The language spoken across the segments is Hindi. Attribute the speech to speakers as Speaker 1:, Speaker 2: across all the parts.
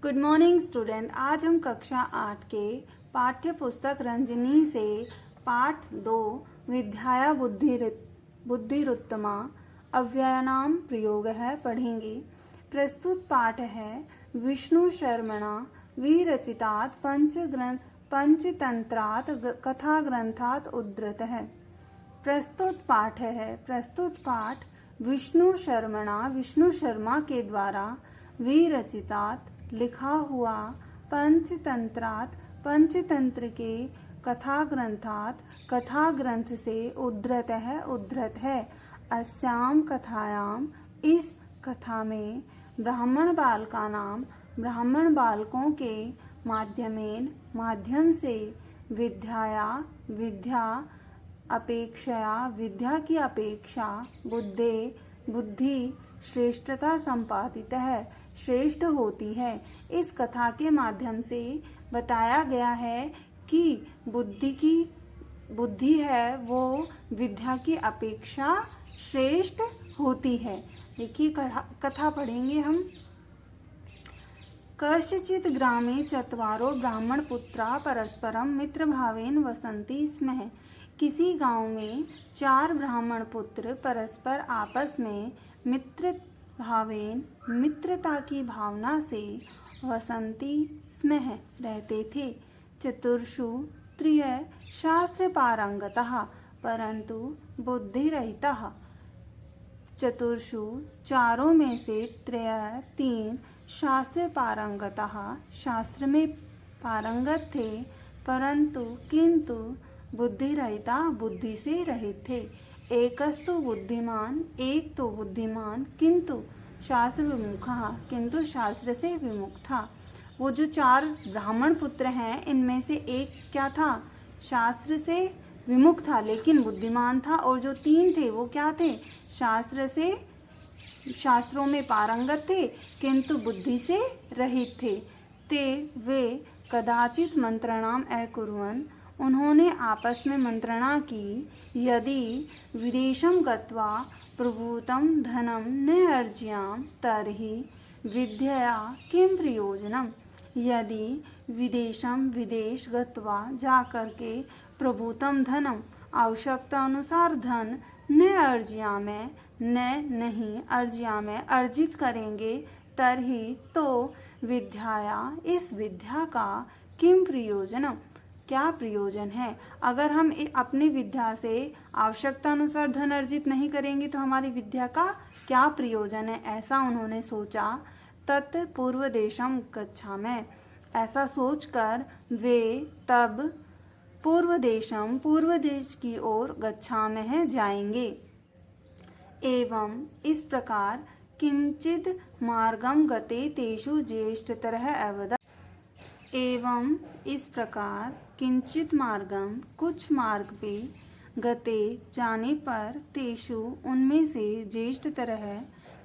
Speaker 1: Good morning student. आज हम कक्षा 8 के पाठ्य पुस्तक रंजनी से पाठ 2 विद्याया बुद्धिरुत्तमा अव्ययनाम प्रयोग है पढ़ेंगे। प्रस्तुत पाठ है विष्णु शर्मणा विरचितात् पंचतंत्रात् कथा ग्रंथात् उद्धृत है। प्रस्तुत पाठ विष्णु शर्मा के द्वारा विरचितात् लिखा हुआ पंचतंत्र के कथा ग्रंथ से उद्धृत है। अस्याम कथायाम इस कथा में ब्राह्मण बालकों के माध्यम से विद्या की अपेक्षा बुद्धि श्रेष्ठता संपादित है, श्रेष्ठ होती है। इस कथा के माध्यम से बताया गया है कि बुद्धि है वो विद्या की अपेक्षा श्रेष्ठ होती है। देखिए कथा पढ़ेंगे हम। कस्यचित् ग्रामे चत्वारो ब्राह्मणपुत्रा परस्परं मित्रभावेन वसन्ति स्म। किसी गांव में 4 ब्राह्मण पुत्र परस्पर आपस में मित्रता की भावना से वसंती स्म रहते थे। चतुर्षु त्रय शास्त्र पारंगतः परंतु बुद्धिरहितः। चतुर्षु चारों में से 3 शास्त्र पारंगतः शास्त्र में पारंगत थे, किंतु बुद्धिरहिता बुद्धि से रहित थे। एक तो बुद्धिमान किंतु शास्त्र विमुखः किंतु शास्त्र से विमुख था। वो जो 4 ब्राह्मण पुत्र हैं इनमें से एक क्या था, शास्त्र से विमुख था लेकिन बुद्धिमान था, और जो 3 थे वो क्या थे, शास्त्रों में पारंगत थे किंतु बुद्धि से रहित थे। वे कदाचित मंत्रणाम अकुर्वन् उन्होंने आपस में मंत्रणा की, यदि विदेशं गत्वा प्रभूतं धनं न अर्ज्याम तर्हि विद्यया किं प्रयोजनम्। यदि विदेश गत्वा जाकर के प्रभूतं धनम आवश्यकता अनुसार धन न अर्ज्याम अर्जित करेंगे, तर्हि तो विद्याया इस विद्या का किम प्रयोजनम क्या प्रयोजन है। अगर हम अपनी विद्या से आवश्यकता अनुसार धन अर्जित नहीं करेंगे तो हमारी विद्या का क्या प्रयोजन है, ऐसा उन्होंने सोचा। तत् पूर्व देशम गच्छामि, ऐसा सोचकर वे तब पूर्व देश की ओर गच्छामि जाएंगे। एवं इस प्रकार किंचिद मार्गम गते तेषु ज्येष्ठतरः अवदत्। एवं इस प्रकार किंचित मार्गम कुछ मार्ग पे गते जाने पर तेषु उनमें से ज्येष्ठतरः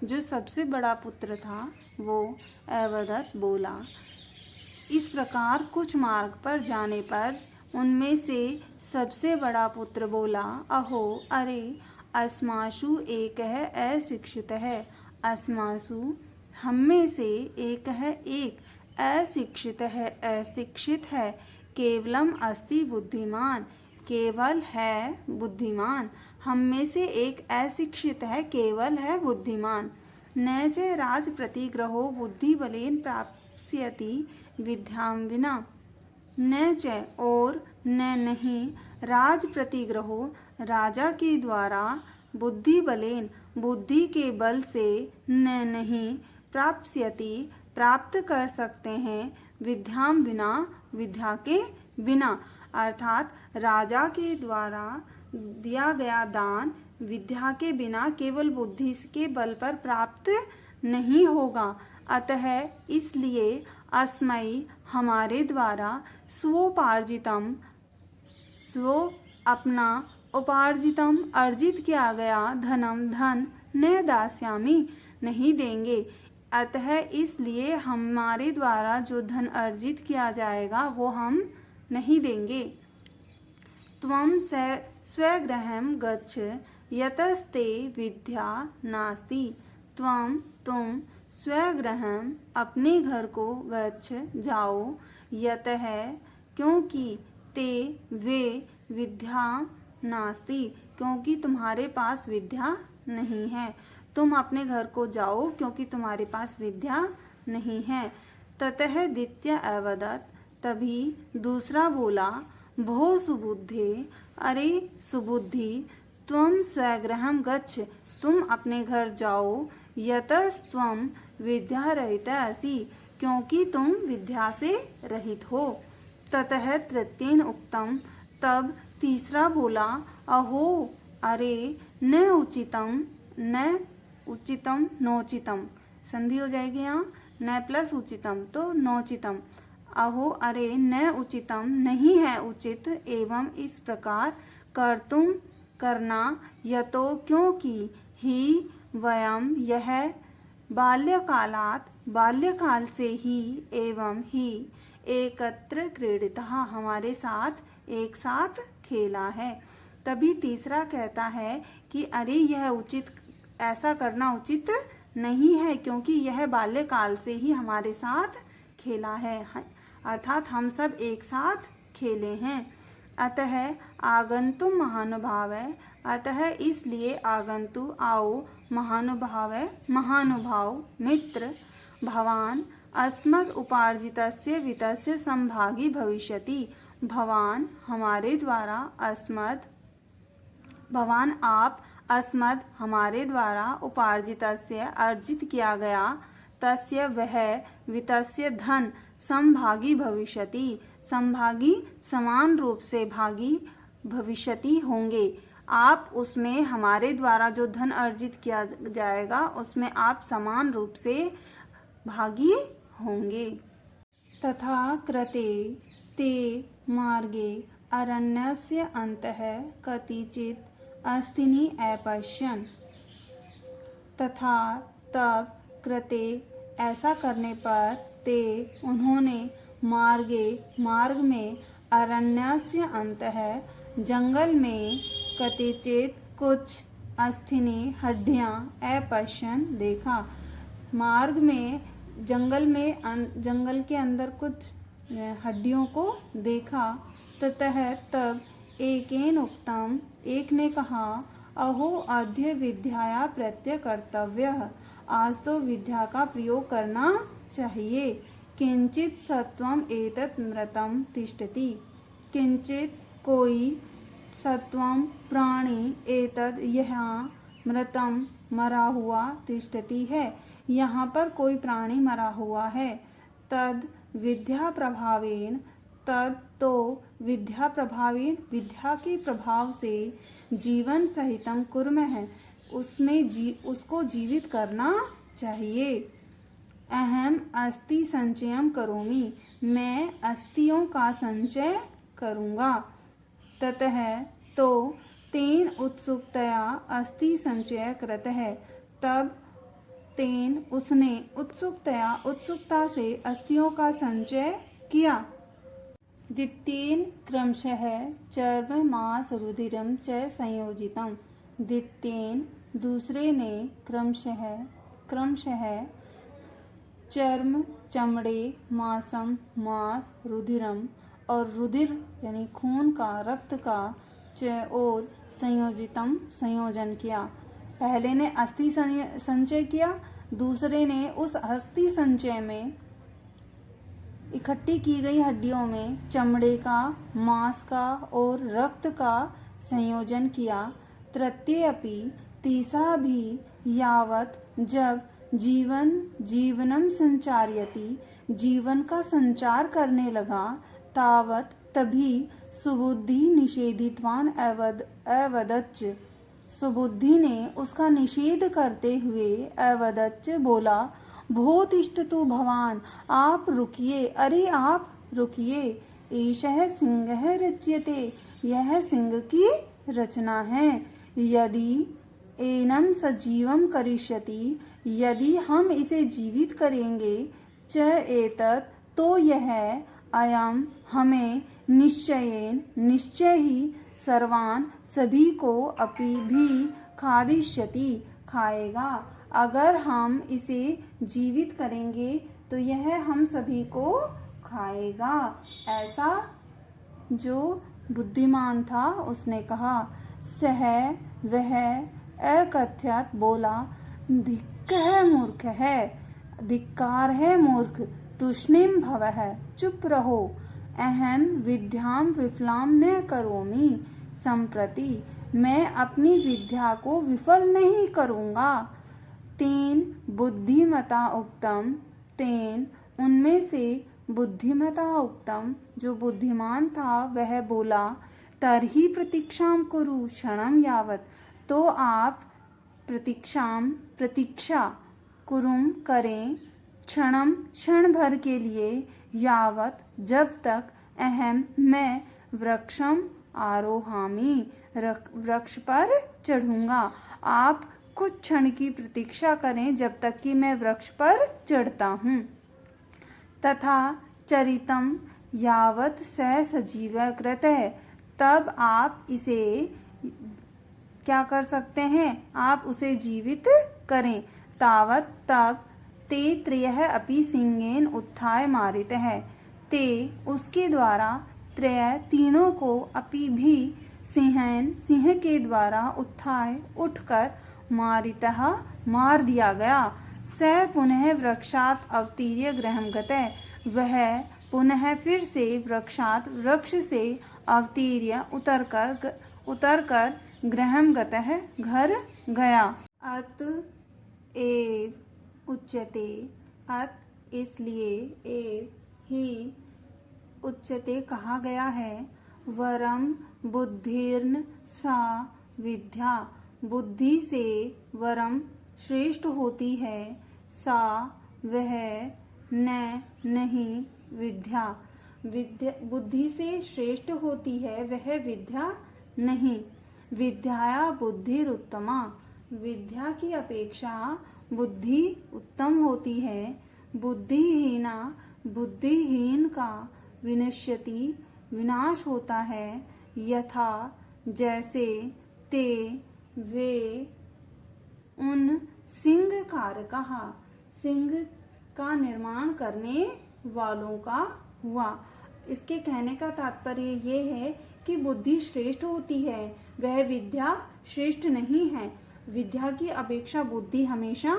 Speaker 1: जो सबसे बड़ा पुत्र था वो अवदत् बोला। इस प्रकार कुछ मार्ग पर जाने पर उनमें से सबसे बड़ा पुत्र बोला, अहो अरे अस्मासु एक है अशिक्षित है। अस्मासु हम में से एक अशिक्षित है। केवलम अस्ति बुद्धिमान, केवल है बुद्धिमान। हम में से एक अशिक्षित है, केवल है बुद्धिमान। न च राज प्रतिग्रहो बुद्धि बलेन प्राप्स्यति विद्याम विना। न च और न नहीं राज प्रतिग्रहो राजा के द्वारा बुद्धि बलेन बुद्धि के बल से न नहीं प्राप्स्यति प्राप्त कर सकते हैं विद्याम विना विद्या के बिना। अर्थात राजा के द्वारा दिया गया दान विद्या के बिना केवल बुद्धि के बल पर प्राप्त नहीं होगा। अतः इसलिए अस्मै हमारे द्वारा अपना उपार्जितम अर्जित किया गया धन न दास्यामि नहीं देंगे। अतः इसलिए हमारे द्वारा जो धन अर्जित किया जाएगा वो हम नहीं देंगे। त्वं स्वगृहं गच्छ यतस्ते विद्या नास्ति। तुम स्वगृहम अपने घर को गच्छ जाओ, यतः क्योंकि ते वे विद्या नास्ति क्योंकि तुम्हारे पास विद्या नहीं है। तुम अपने घर को जाओ क्योंकि तुम्हारे पास विद्या नहीं है। ततः द्वितीय अवदत् तभी दूसरा बोला, भो सुबुद्धे अरे सुबुद्धि त्वं स्वगृहं गच्छ तुम अपने घर जाओ, यतस्त्वं विद्या रहिता असि क्योंकि तुम विद्या से रहित हो। ततः तृतीयेन उक्तम तब तीसरा बोला, अहो अरे न उचितम नोचितम संधि हो जाएगी यहाँ, न प्लस उचितम तो नोचितम। अहो अरे न उचितम नहीं है उचित एवं इस प्रकार कर्तुम करना, यतो क्योंकि ही वयम यह बाल्यकाल से ही एवं ही एकत्र क्रीडितः हमारे साथ एक साथ खेला है। तभी तीसरा कहता है कि अरे यह उचित ऐसा करना उचित नहीं है क्योंकि यह बाल्यकाल से ही हमारे साथ खेला है, अर्थात हम सब एक साथ खेले हैं। अतः आगंतुम महानुभाव अतः इसलिए आगंतु आओ महानुभाव मित्र भवान अस्मद् उपार्जितस्य वित्तस्य संभागी भविष्यति। भवान हमारे द्वारा भवान आप अस्मद् हमारे द्वारा उपार्जितस्य अर्जित किया गया तस्य वह वित्तस्य धन संभागी भविष्यति संभागी समान रूप से भागी भविष्यति होंगे। आप उसमें हमारे द्वारा जो धन अर्जित किया जाएगा उसमें आप समान रूप से भागी होंगे। तथा कृते ते मार्गे अरण्यस्य अन्तः कतिचित् अस्तीनि अपश्यन्। तथा तब कृते ऐसा करने पर ते उन्होंने मार्ग में अरण्यस्य अन्तः जंगल में कतिचित कुछ अस्थिनि हड्डियां अपश्यन् देखा। मार्ग में जंगल के अंदर कुछ हड्डियों को देखा। ततः तब एकेन उक्तम एक ने कहा, अहो अद्य विद्याया प्रत्यय कर्तव्यः आज तो विद्या का प्रयोग करना चाहिए। किंचित सत्वम एतत् मृतम तिष्ठति किंचित कोई सत्वम प्राणी एतद यहाँ मृतम मरा हुआ तिष्ठति है यहाँ पर कोई प्राणी मरा हुआ है। तद विद्या प्रभावेण तद तो विद्या प्रभावेण विद्या के प्रभाव से जीवन सहितम कुर्म है उसको जीवित करना चाहिए। अहम अस्थि संचयम करोमि मैं अस्थियों का संचय करूँगा। ततः तो तेन उत्सुकतया अस्थि संचय कृत है तब तेन उसने उत्सुकता से अस्थियों का संचय किया। द्वितीयेन क्रमशः चर्म मांस रुधिरम च संयोजितम द्वितीयेन दूसरे ने क्रमशः चर्म चमड़े मांसम मांस रुधिरम और रुधिर यानी खून का रक्त का और संयोजन किया। पहले ने अस्थि संचय किया दूसरे ने उस अस्थि संचय में इकट्ठी की गई हड्डियों में चमड़े का मांस का और रक्त का संयोजन किया। तृतीयपि तीसरा भी यावत जब जीवनम संचार्यति जीवन का संचार करने लगा तावत तभी सुबुद्धि निषेधितवान अवदच्च सुबुद्धि ने उसका निषेध करते हुए अवदच्च बोला, भो तिष्ठतु भवान आप रुकिए अरे आप रुकिए। एषः सिंहः रच्यते यह सिंह की रचना है। यदि एनम सजीवम करिष्यति यदि हम इसे जीवित करेंगे च एतत् तो यह अयम हमें निश्चय ही सर्वान सभी को अपि भी खादिष्यति खाएगा। अगर हम इसे जीवित करेंगे तो यह हम सभी को खाएगा। ऐसा जो बुद्धिमान था उसने कहा। सह वह अकथ्यत बोला, धिक् है मूर्ख है, धिक्कार है मूर्ख, तुष्णीम भवः, चुप रहो। अहम विद्यां विफलां न करोमि, संप्रति मैं अपनी विद्या को विफल नहीं करूँगा। तेन बुद्धिमता उक्तम, तेन उनमें से बुद्धिमता उक्तम जो बुद्धिमान था वह बोला, तरही प्रतीक्षां कुरु क्षणं यावत्, तो आप प्रतीक्षा कुरुम करें, क्षणम क्षण भर के लिए, यावत जब तक, अहम मैं, वृक्षम आरोहामि वृक्ष पर चढ़ूंगा। आप कुछ क्षण की प्रतीक्षा करें जब तक कि मैं वृक्ष पर चढ़ता हूँ। तथा चरितम यावत स सजीव कृत है, तब आप इसे क्या कर सकते हैं, आप उसे जीवित करें। तावत तब ते त्रयः अपि सिंहेन उत्थाय मारित है, ते उसके द्वारा, त्रय तीनों को, अपि भी, सिंहेन सिंह के द्वारा, उत्थाय उठकर, मारितः मार दिया गया। स पुनः वृक्षात अवतीर्य गृहं गतः, वह पुनः फिर से वृक्षात वृक्ष से अवतीर्य उतरकर गृहं गतः घर गया। अत एव उच्यते, अत इसलिए, एव ही उच्यते कहा गया है, वरम बुद्धिर्न सा विद्या, बुद्धि से वरम श्रेष्ठ होती है, सा वह, न नहीं, विद्या बुद्धि से श्रेष्ठ होती है वह विद्या नहीं। विद्याया बुद्धिरुत्तमा, विद्या की अपेक्षा बुद्धि उत्तम होती है। बुद्धिहीना, बुद्धिहीन का, विनश्यति विनाश होता है, यथा जैसे, ते वे उन सिंह कारकः, सिंह का निर्माण करने वालों का हुआ। इसके कहने का तात्पर्य ये है कि बुद्धि श्रेष्ठ होती है, वह विद्या श्रेष्ठ नहीं है। विद्या की अपेक्षा बुद्धि हमेशा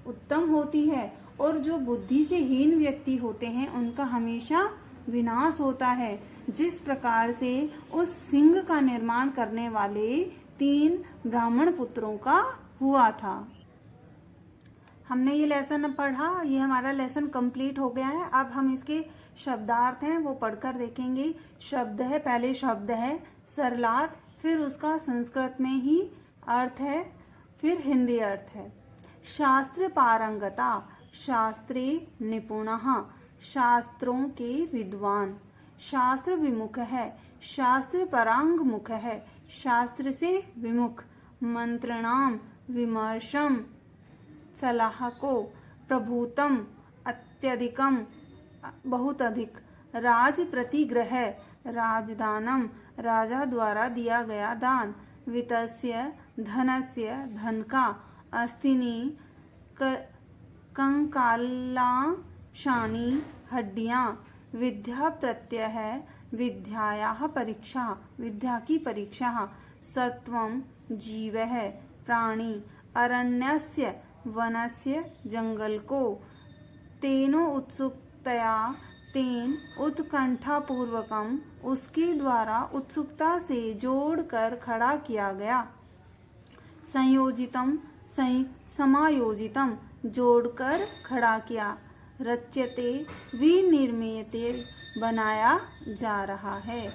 Speaker 1: उत्तम होती है, और जो बुद्धि से हीन व्यक्ति होते हैं उनका हमेशा विनाश होता है। जिस प्रकार से उस सिंह का निर्माण करने वाले 3 ब्राह्मण पुत्रों का हुआ था। हमने ये लेसन पढ़ा, ये हमारा लेसन कंप्लीट हो गया है। अब हम इसके शब्दार्थ हैं वो पढ़कर देखेंगे। शब्द है, पहले शब्द है सरलार्थ, फिर उसका संस्कृत में ही अर्थ है, फिर हिंदी अर्थ है। शास्त्र पारंगता, शास्त्रे निपुणः, शास्त्रों के विद्वान। शास्त्र विमुख है, शास्त्र परांग मुख है, शास्त्र से विमुख। मंत्रणाम विमर्शम, सलाह को। प्रभुतम अत्यधिकम, बहुत अधिक। राज प्रतिग्रह, राजदानम, राजा द्वारा दिया गया दान। वित्तस्य, धनस्य, धन का। अस्थिनी, कंकालाशानी, हड्डियां। विद्या प्रत्यय है, विद्यायाः परीक्षा, विद्या की परीक्षा। सत्वम जीव है, प्राणी। अरण्यस्य, वनस्य, जंगल को। तेनो उत्सुकतया, तेन उत्कंठापूर्वकम, उसके द्वारा उत्सुकता से जोड़कर खड़ा किया गया। संयोजितम, समायोजितम, जोड़कर खड़ा किया। रच्यते, विनिर्मीयते, बनाया जा रहा है।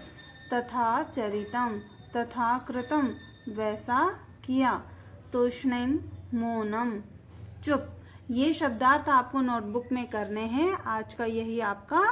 Speaker 1: तथा चरितम, तथा कृतम, वैसा किया। तूष्णीम, मौनम, चुप। ये शब्दार्थ आपको नोटबुक में करने हैं। आज का यही आपका